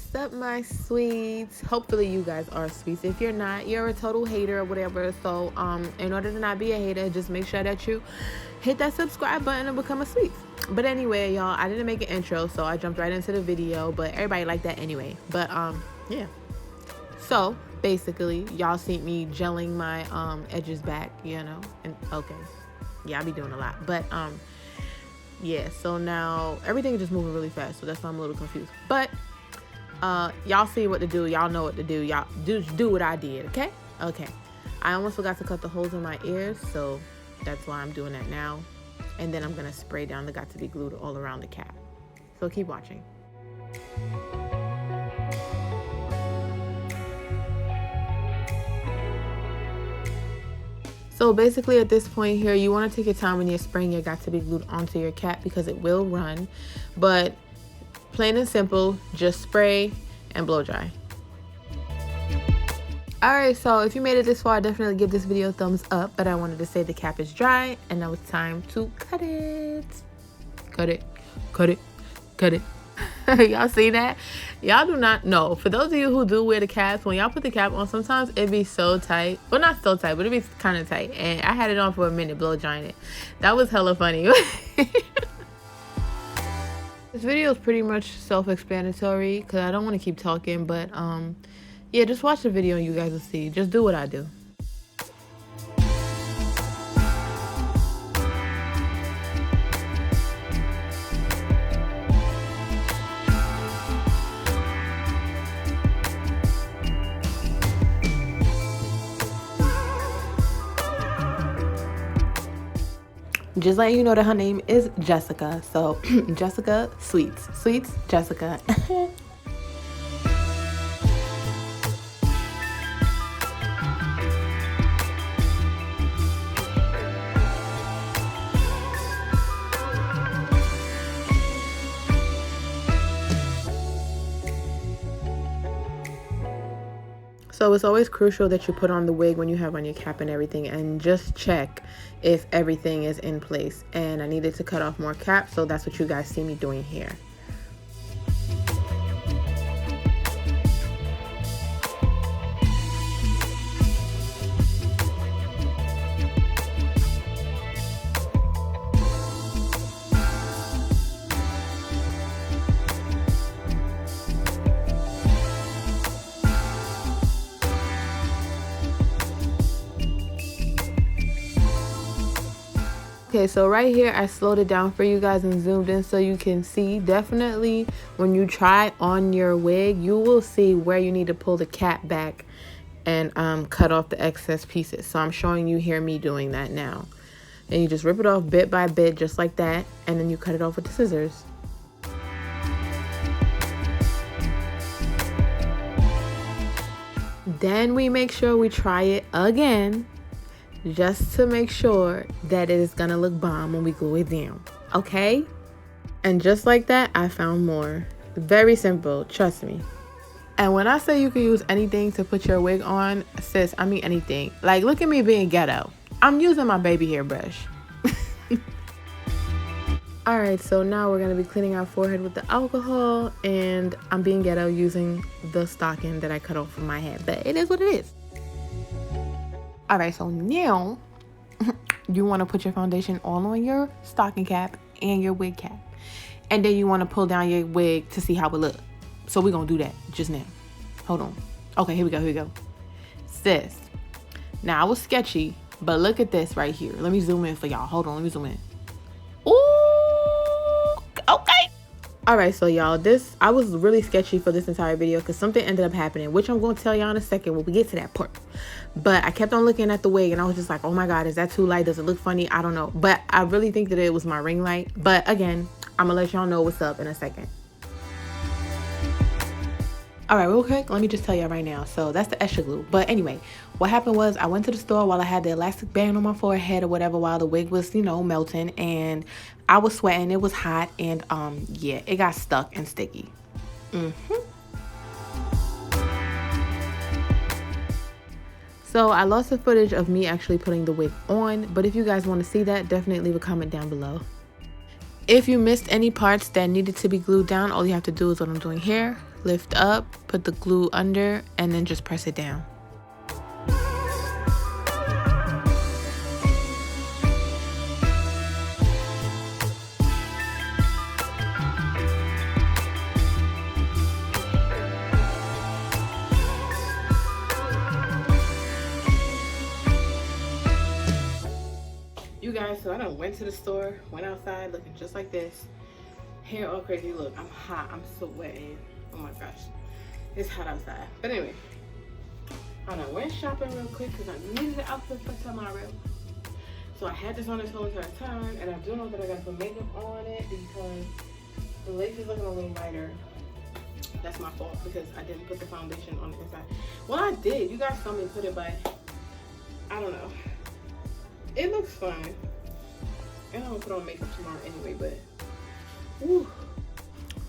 What's up, my sweets? Hopefully you guys are sweets. If you're not, you're a total hater or whatever. So in order to not be a hater, just make sure that you hit that subscribe button and become a sweets. But anyway, y'all, I didn't make an intro, so I jumped right into the video, but everybody liked that anyway. But yeah, so basically y'all see me gelling my edges back, you know. And okay, yeah, I be doing a lot, but yeah, so now everything is just moving really fast, so that's why I'm a little confused. But y'all see what to do. Y'all know what to do. Y'all do what I did, okay? Okay. I almost forgot to cut the holes in my ears, so that's why I'm doing that now. And then I'm going to spray down the Got to Be Glued all around the cap. So keep watching. So basically at this point here, you want to take your time when you're spraying your Got to Be Glued onto your cap because it will run. But plain and simple, just spray and blow dry. Alright, so if you made it this far, definitely give this video a thumbs up. But I wanted to say the cap is dry and now it's time to cut it. Cut it, cut it, cut it. Y'all see that? Y'all do not know. For those of you who do wear the caps, when y'all put the cap on, sometimes it be so tight. Well, not so tight, but it be kind of tight. And I had it on for a minute, blow drying it. That was hella funny. This video is pretty much self-explanatory because I don't want to keep talking, but yeah, just watch the video and you guys will see. Just do what I do. Just letting you know that her name is Jessica. So Jessica Sweetz. Sweetz Jessica. So it's always crucial that you put on the wig when you have on your cap and everything, and just check if everything is in place. And I needed to cut off more cap, so that's what you guys see me doing here. Okay, so right here I slowed it down for you guys and zoomed in so you can see. Definitely when you try on your wig, you will see where you need to pull the cap back and cut off the excess pieces. So I'm showing you here me doing that now. And you just rip it off bit by bit just like that, and then you cut it off with the scissors. Then we make sure we try it again, just to make sure that it is gonna look bomb when we glue it down, okay? And just like that, I found more. Very simple, trust me. And when I say you can use anything to put your wig on, sis, I mean anything. Like, look at me being ghetto. I'm using my baby hair brush. All right, so now we're gonna be cleaning our forehead with the alcohol, and I'm being ghetto using the stocking that I cut off from my head, but it is what it is. All right, so now you want to put your foundation all on your stocking cap and your wig cap. And then you want to pull down your wig to see how it looks. So we're going to do that just now. Hold on. Okay, here we go, here we go. Sis, now I was sketchy, but look at this right here. Let me zoom in for y'all. Hold on, let me zoom in. Ooh, okay. All right, so y'all, I was really sketchy for this entire video because something ended up happening, which I'm going to tell y'all in a second when we get to that part. But I kept on looking at the wig and I was just like, oh my God, is that too light? Does it look funny? I don't know. But I really think that it was my ring light. But again, I'm going to let y'all know what's up in a second. All right, real quick, let me just tell y'all right now. So that's the extra glue. But anyway, what happened was I went to the store while I had the elastic band on my forehead or whatever while the wig was, you know, melting. And I was sweating. It was hot. And yeah, it got stuck and sticky. So I lost the footage of me actually putting the wig on. But if you guys want to see that, definitely leave a comment down below. If you missed any parts that needed to be glued down, all you have to do is what I'm doing here. lift up, put the glue under, and then just press it down. You guys, so I done went to the store, went outside looking just like this. Hair all crazy. Look, I'm hot. I'm sweating. Oh my gosh. It's hot outside. But anyway, I done went shopping real quick because I needed an outfit for tomorrow. So I had this on this whole entire time, and I do know that I gotta put makeup on it because the lace is looking a little lighter. That's my fault because I didn't put the foundation on the inside. Well, I did. You guys saw me put it, but I don't know. It looks fine. And I'm gonna put on makeup tomorrow anyway, but whew.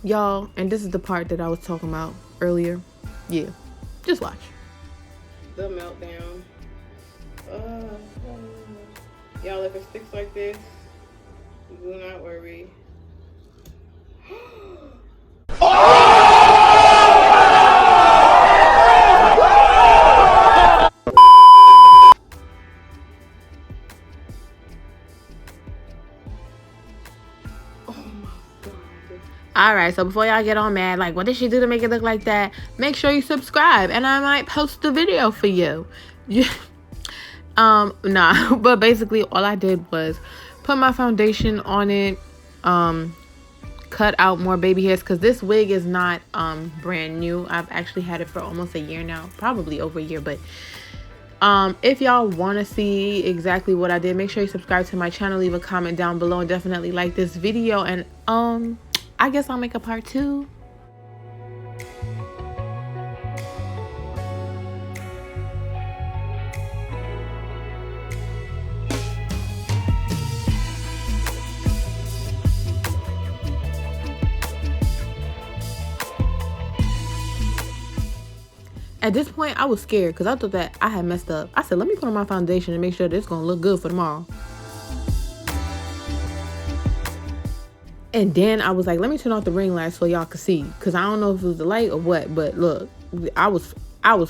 Y'all, and this is the part that I was talking about earlier. Yeah, just watch. The meltdown. Y'all, if it sticks like this, do not worry. Alright, so before y'all get all mad, like, what did she do to make it look like that? Make sure you subscribe, and I might post a video for you. Nah, but basically all I did was put my foundation on it, cut out more baby hairs, because this wig is not brand new. I've actually had it for almost a year now, probably over a year, but if y'all want to see exactly what I did, make sure you subscribe to my channel, leave a comment down below, and definitely like this video, and I guess I'll make a part 2. At this point, I was scared because I thought that I had messed up. I said, let me put on my foundation and make sure this gonna look good for tomorrow. And then I was like, let me turn off the ring light so y'all could see, because I don't know if it was the light or what, but look, I was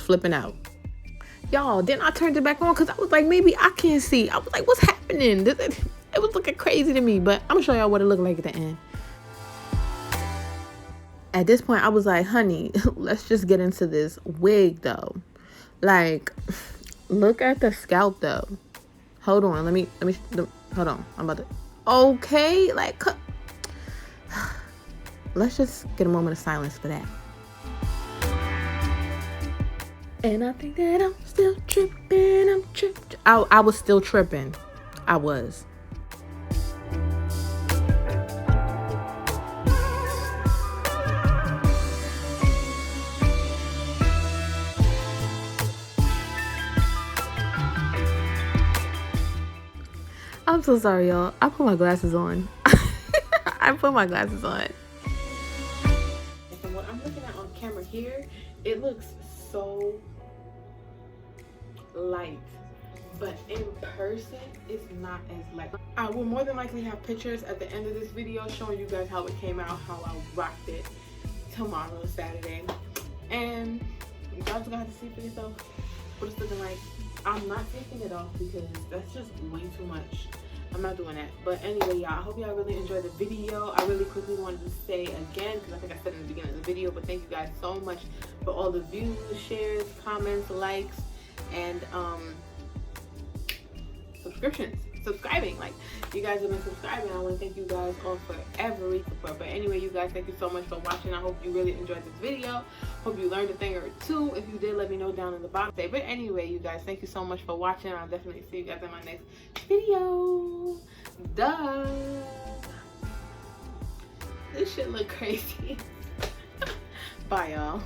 flipping out. Y'all, then I turned it back on because I was like, maybe I can't see. I was like, what's happening? It was looking crazy to me, but I'm gonna show y'all what it looked like at the end. At this point, I was like, honey, let's just get into this wig though. Like, look at the scalp though. Hold on, let me hold on. I'm about to, okay, like, let's just get a moment of silence for that. And I think that I'm still tripping. I was still tripping. I was. I'm so sorry, y'all. I put my glasses on. I put my glasses on. From what I'm looking at on camera here, it looks so light, but in person it's not as light. I will more than likely have pictures at the end of this video showing you guys how it came out, how I rocked it tomorrow, Saturday, and you guys are gonna have to see for yourself what it's looking like. I'm not taking it off because that's just way too much. I'm not doing that. But anyway, y'all, I hope y'all really enjoyed the video. I really quickly wanted to say again, because I think I said in the beginning of the video, but thank you guys so much for all the views, shares, comments, likes, and subscribing. Like, you guys have been subscribing. I want to thank you guys all for every support. But anyway, you guys, thank you so much for watching. I hope you really enjoyed this video. Hope you learned a thing or two. If you did, let me know down in the box. But anyway, you guys, thank you so much for watching. I'll definitely see you guys in my next video. Duh. This shit look crazy. Bye, y'all.